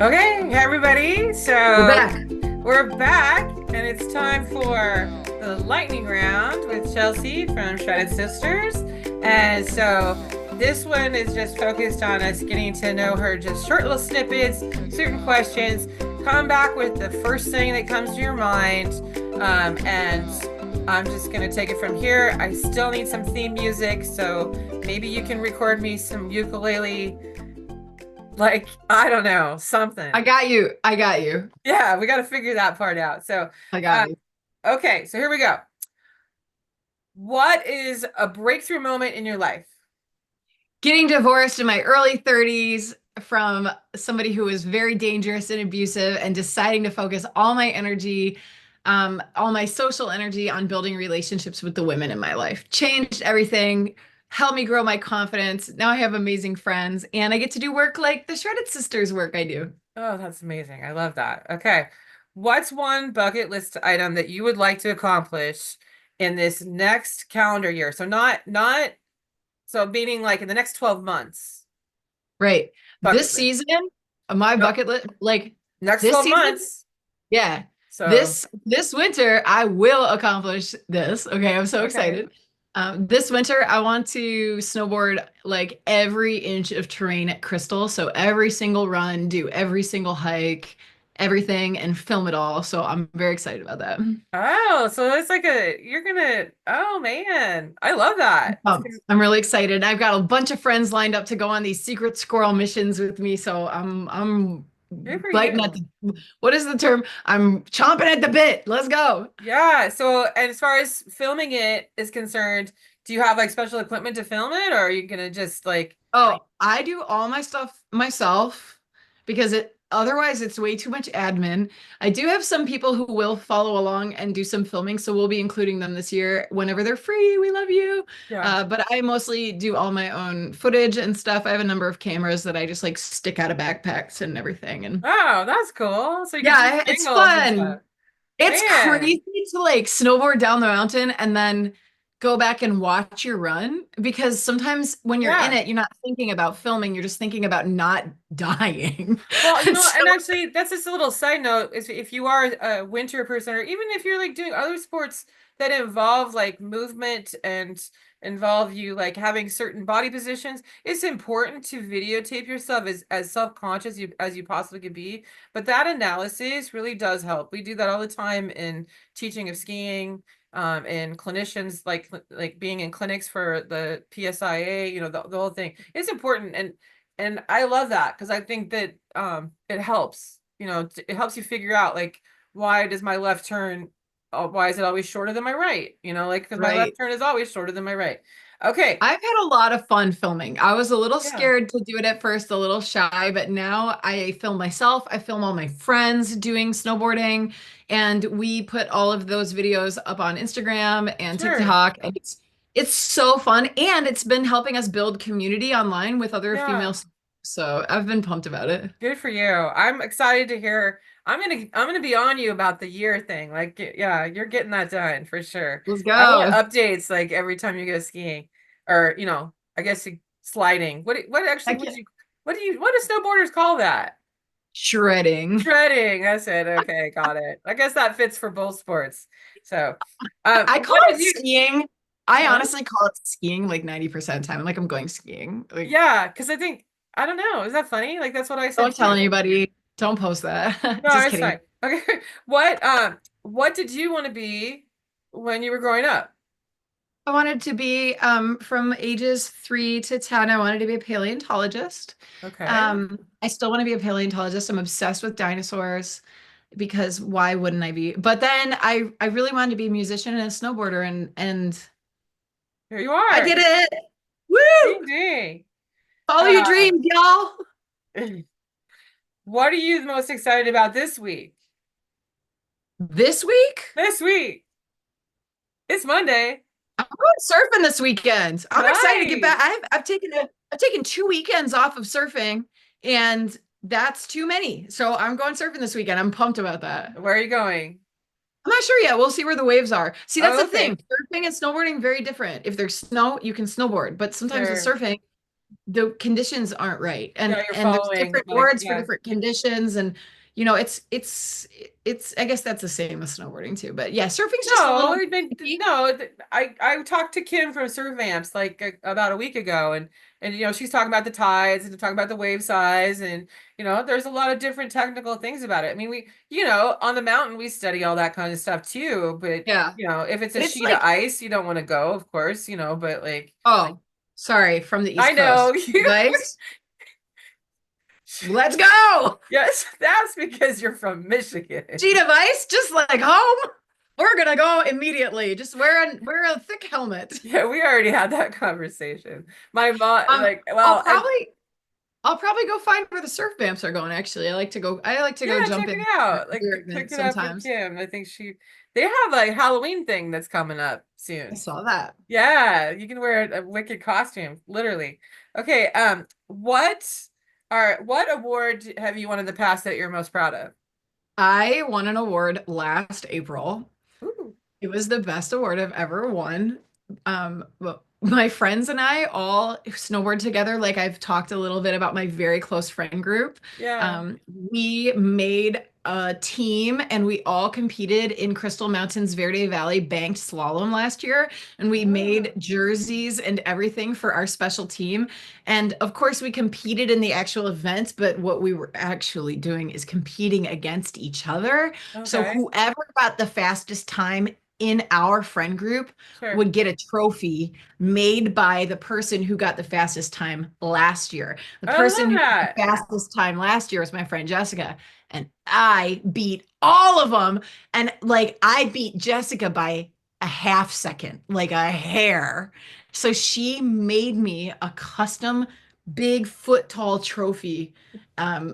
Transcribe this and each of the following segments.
Okay, hey everybody. We're So back. we're back, and it's time for the lightning round with Chelsea from Shredded Sisters. And so this one is just focused on us getting to know her, just short little snippets, certain questions. Come back with the first thing that comes to your mind, and I'm just gonna take it from here. I still need some theme music, so maybe you can record me some ukulele, like I don't know, I something. got you. I got you. Yeah, we got to figure that part out. So, I uh, got you. okay, so here we go. What is a breakthrough moment in your life? Getting divorced in my early 30s from somebody who was very dangerous and abusive and deciding to focus all my energy, all my social energy on building relationships with the women in my life. Changed everything, helped me grow my confidence. Now I have amazing friends and I get to do work like the Shredded Sisters work I do. Oh, that's amazing. I love that. Okay. What's one bucket list item that you would like to accomplish in this next calendar year? So not so meaning like in the next 12 months Right. bucket This list. season, my No, bucket list, like next this 12 season, months. yeah. So, This winter, I will accomplish this. Okay, I'm so okay. excited. This winter, I want to snowboard like every inch of terrain at Crystal. So every single run, do every single hike, everything, and film it all. So I'm very excited about that. Oh, so it's like oh man, I love that. I'm really excited. I've got a bunch of friends lined up to go on these secret squirrel missions with me. So I'm Good for biting at you. the, what is the term? I'm chomping at the bit. Let's go. Yeah. So, and as far as filming it is concerned, do you have like special equipment to film it, or are you gonna just like, Oh, I do all my stuff myself because otherwise it's way too much admin. I do have some people who will follow along and do some filming, so we'll be including them this year whenever they're free. We love you. yeah. But I mostly do all my own footage and stuff. I have a number of cameras that I just like stick out of backpacks and everything. And Oh, that's cool. So you can choose yeah, it's angles and stuff. fun. It's Man. crazy to like snowboard down the mountain and then go back and watch your run because sometimes when you're in Yeah. it, you're not thinking about filming, you're just thinking about not dying. Well, So, and actually, that's just a little side note. Is if you are a winter person, or even if you're like doing other sports that involve like movement and involve you like having certain body positions, it's important to videotape yourself as self-conscious as you possibly could be. But that analysis really does help. We do that all the time in teaching of skiing, and clinicians like being in clinics for the PSIA, the whole thing. It's important, and I love that because I think that it helps. It helps you figure out like why does my left turn, why is it always shorter than my right? Like because my left right. turn is always shorter than my right. Okay. I've had a lot of fun filming. I was a little Yeah. scared to do it at first, a little shy, but now I film myself. I film all my friends doing snowboarding, and we put all of those videos up on Instagram and Sure. TikTok, and it's so fun, and it's been helping us build community online with other Yeah. females. So I've been pumped about it. Good for you. I'm excited to hear. I'm gonna be on you about the year thing. Like, yeah, you're getting that done for sure. Let's I want go. updates like every time you go skiing, or I guess sliding. Heck yeah. What do snowboarders call that? Shredding. Shredding. That's it. Okay, got it. I guess that fits for both sports. So, I call what did it you? skiing. I Huh? honestly call it skiing like 90% of the time. Like I'm going skiing. Like, Yeah, because I don't know. Is that funny? Like that's what I said don't tell too. anybody. Don't post that. No, Just it's kidding. fine. Okay. What did you want to be when you were growing up? I wanted to be from ages 3 to 10. I wanted to be a paleontologist. Okay. I still want to be a paleontologist. I'm obsessed with dinosaurs because why wouldn't I be? But then I really wanted to be a musician and a snowboarder and Here you I are. did it. Woo! Ding ding. Follow your Uh, dreams, y'all. what are you most excited about this week? This week? This week. It's Monday. I'm going surfing this weekend. I'm excited to get back. Nice. I've taken 2 weekends off of surfing, and that's too many. So I'm going surfing this weekend. I'm pumped about that. Where are you going? I'm not sure yet. We'll see where the waves are. See, that's Oh, the thing. okay. Surfing and snowboarding very different. If there's snow, you can snowboard, but sometimes with Sure. surfing, the conditions aren't right, Yeah, you're and there's following different like boards for yeah. different conditions, and it's I guess that's the same as snowboarding too, but yeah, surfing's just a No, little I mean, tricky. no. I talked to Kim from Surf Amps like about a week ago, and she's talking about the tides and talking about the wave size, and there's a lot of different technical things about it. I mean, we on the mountain we study all that kind of stuff too, but Yeah, if it's a but it's sheet of like, ice, you don't want to go, of course, but like oh, sorry, from the I East know Coast, you. guys, let's go. Yes, that's because you're from Michigan. Sheet of ice, just like home. We're gonna go immediately. Just wear a thick helmet. Yeah, we already had that conversation. My mom, Um, like, I'll well, and probably I'll probably go find where the surf vamps are going, actually. I like to go yeah, jump check it in out. their Like, pick events it up with sometimes. Kim. I think they have a Halloween thing that's coming up I soon. saw that. Yeah, you can wear a wicked costume, literally. Okay, what award have you won in the past that you're most proud of? I won an award last April. Ooh, It was the best award I've ever won. Well, my friends and I all snowboard together. Like, I've talked a little bit about my very close friend group. yeah. We made a team and we all competed in Crystal Mountain's Verde Valley banked slalom last year. And we Oh, made jerseys and everything for our special team. And of course, we competed in the actual event, but what we were actually doing is competing against each other. So okay, whoever got the fastest time in our friend group sure. would get a trophy made by the person who got the fastest time last year. The I person love who got that. the fastest time last year was my friend Jessica, and I beat all of them. And like, I beat Jessica by a half second, like a hair. So she made me a custom big foot tall trophy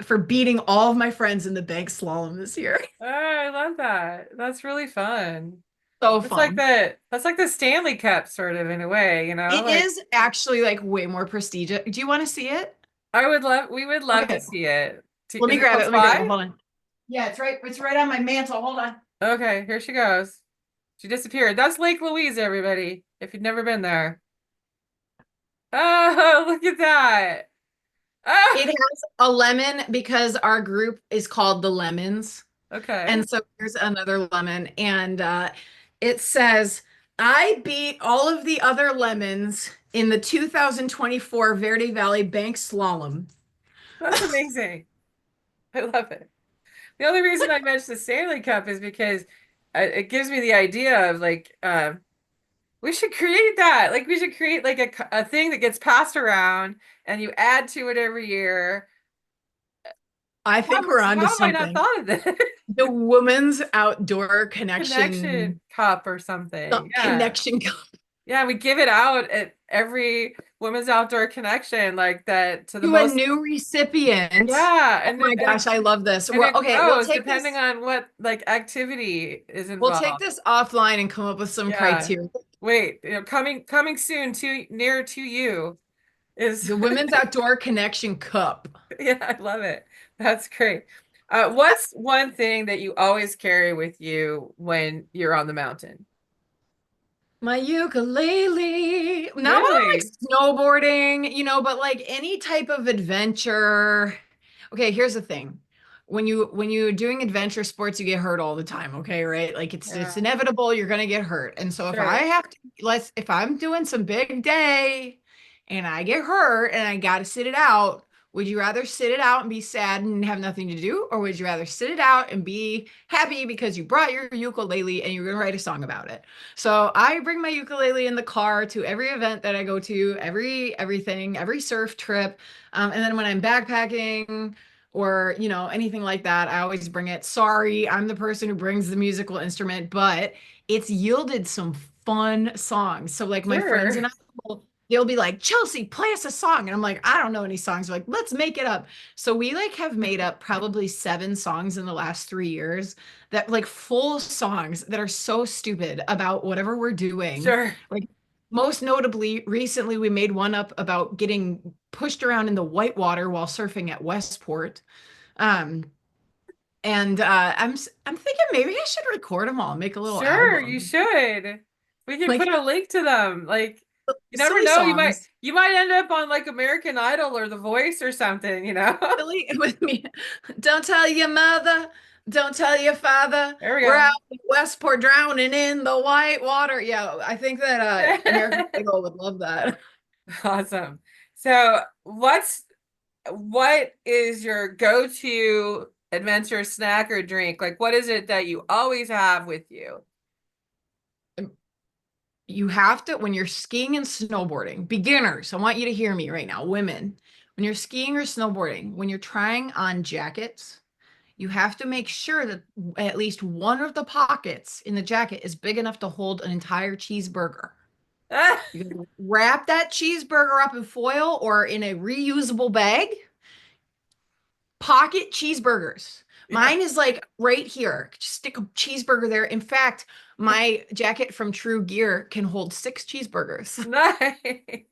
for beating all of my friends in the bank slalom this year. Oh, I love that. That's really fun. So It's like fun. the Stanley Cup sort of in a way, It like is actually like way more prestigious. Do you want to see it? we would love to Okay, see it. let Is me it grab it. close Let me grab it. by? Hold on. Yeah, it's right on my mantle. Hold on. Okay, here she goes. She disappeared. That's Lake Louise, everybody, if you've never been there. Oh, look at that. It Ah, has a lemon because our group is called the Lemons. okay. And so here's another lemon. And it says, I beat all of the other lemons in the 2024 Verde Valley Bank Slalom. That's amazing. I love it. The only reason I mentioned the Stanley Cup is because it gives me the idea of like we should create that. Like we should create like a thing that gets passed around and you add to it every year. I think we're on How to have I not something. thought of this? The Women's Outdoor Connection Connection cup or something. Yeah. Connection. Yeah, we give it out at every women's outdoor connection like that to the To a most. new recipient. Yeah, Oh my gosh, I love this. and Well, it okay, we'll grows take depending this. on what like activity is We'll take involved. this offline and come up with some Yeah. criteria. Wait, coming soon to near to you is The Women's Outdoor Connection Cup. yeah, I love it. That's great. What's one thing that you always carry with you when you're on the mountain? My ukulele. Not when I'm like Really? snowboarding, but like any type of adventure. Okay, here's the thing. When you're doing adventure sports, you get hurt all the time, okay, right? Like it's Yeah, inevitable you're gonna get hurt. And so sure. if I'm doing some big day and I get hurt and I gotta sit it out, would you rather sit it out and be sad and have nothing to do, or would you rather sit it out and be happy because you brought your ukulele and you're gonna write a song about it? So I bring my ukulele in the car to every event that I go to, every surf trip. And then when I'm backpacking or, anything like that, I always bring it. Sorry, I'm the person who brings the musical instrument, but it's yielded some fun songs. So like my friends Sure. and I, they'll be like, Chelsea, play us a song. And I'm like, I don't know any songs. They're like, let's make it up. So we like have made up probably 7 songs in the last 3 years, that like full songs that are so stupid about whatever we're doing. Sure. Like, most notably, recently we made one up about getting pushed around in the whitewater while surfing at Westport. Um, and I'm thinking maybe I should record them all, make a little Sure, you album. should. We can Like, put a link to them. Like You never silly know. songs. You might end up on like American Idol or The Voice or something, you know? Silly with me. Don't tell your mother, don't tell your father. There we We're go. out in Westport drowning in the white water. Yeah, I think that American Idol would love that. Awesome. So, what is your go-to adventure snack or drink? Like, what is it that you always have with you? You have to, when you're skiing and snowboarding, beginners, I want you to hear me right now, women, when you're skiing or snowboarding, when you're trying on jackets, you have to make sure that at least one of the pockets in the jacket is big enough to hold an entire cheeseburger. You can wrap that cheeseburger up in foil or in a reusable bag. Pocket cheeseburgers. Yeah. Mine is like right here. Just stick a cheeseburger there. In fact, my jacket from True Gear can hold 6 cheeseburgers. Nice.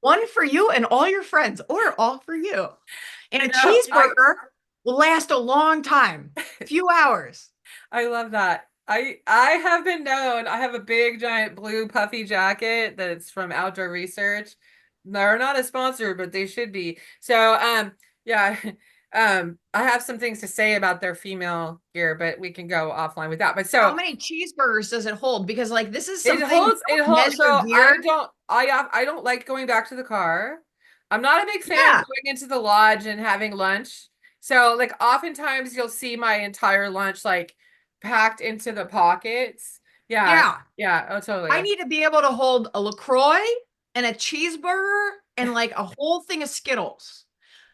One for you and all your friends, or all for you. And You a know, cheeseburger will last a long time, few hours. I love that. I have been known. I have a big giant blue puffy jacket that's from Outdoor Research. They're not a sponsor, but they should be. So yeah. I have some things to say about their female gear, but we can go offline with that. But How so many cheeseburgers does it hold? Because like this is it something you it don't holds. measure So gear. I don't like going back to the car. I'm not a big fan of Yeah, going into the lodge and having lunch. So like oftentimes you'll see my entire lunch like packed into the pockets. Yeah. yeah. Yeah. Oh, I totally. need to be able to hold a LaCroix and a cheeseburger and like a whole thing of Skittles.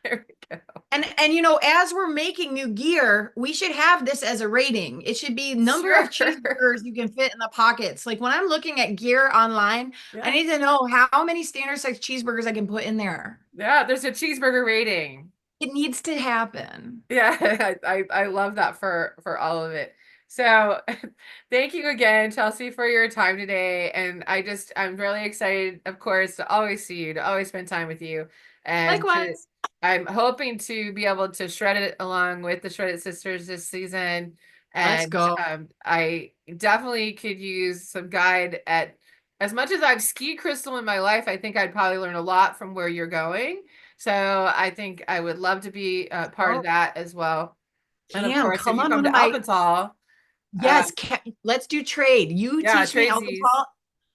There we go. And you know, as we're making new gear, we should have this as a rating. It should be number of Sure. cheeseburgers you can fit in the pockets. Like when I'm looking at gear online, I Yeah. need to know how many standard size cheeseburgers I can put in there. Yeah. There's a cheeseburger rating. It needs to happen. Yeah, I love that for all of it. So thank you again, Chelsea, for your time today. And I'm really excited, of course, to always see you, to always spend time with you. And Likewise. I'm hoping to be able to shred it along with the Shredded Sisters this season. Let's And go. I definitely could use some guide at as much as I've ski crystal in my life, I think I'd probably learn a lot from where you're going. So I think I would love to be a part of Oh, that as well. And of Cam, course, if come you on come one to of my Alpental, uh, yes, let's do trade. You yeah, teach me tradesies. alcohol,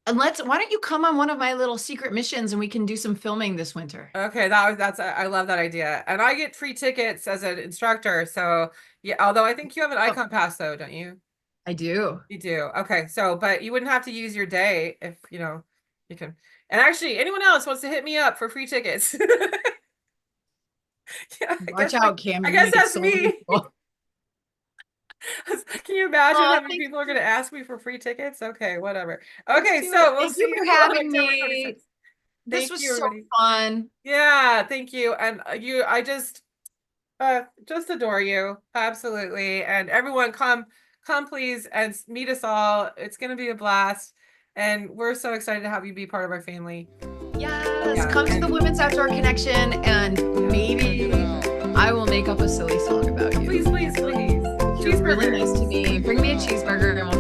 and why don't you come on one of my little secret missions and we can do some filming this winter? Okay, I love that idea. And I get free tickets as an instructor. So yeah, although I think you have an Oh, icon pass though, don't you? I do. You do. Okay, so but you wouldn't have to use your day if you know you can. And actually, anyone else wants to hit me up for free tickets? Yeah, Watch out, Cam. I You're gonna guess get that's so many me. people. Can you imagine Oh, how many thanks. people are going to ask me for free tickets? Okay, whatever. Let's Okay, do it. so we'll Thank see you you for on having October me. 26th. This Thank was you, so everybody. fun. Yeah, thank you. And I just adore you. Absolutely. And everyone come please and meet us all. It's going to be a blast. And we're so excited to have you be part of our family. Yes, Yeah. come to the Women's Outdoor Connection and maybe I will make up a silly song about you. Please, please, please. You're really nice to me. Bring me a cheeseburger and we'll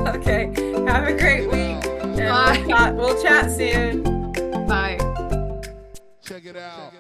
talk. Okay. Have a great week. And Bye. we'll chat soon. Bye. Check it out.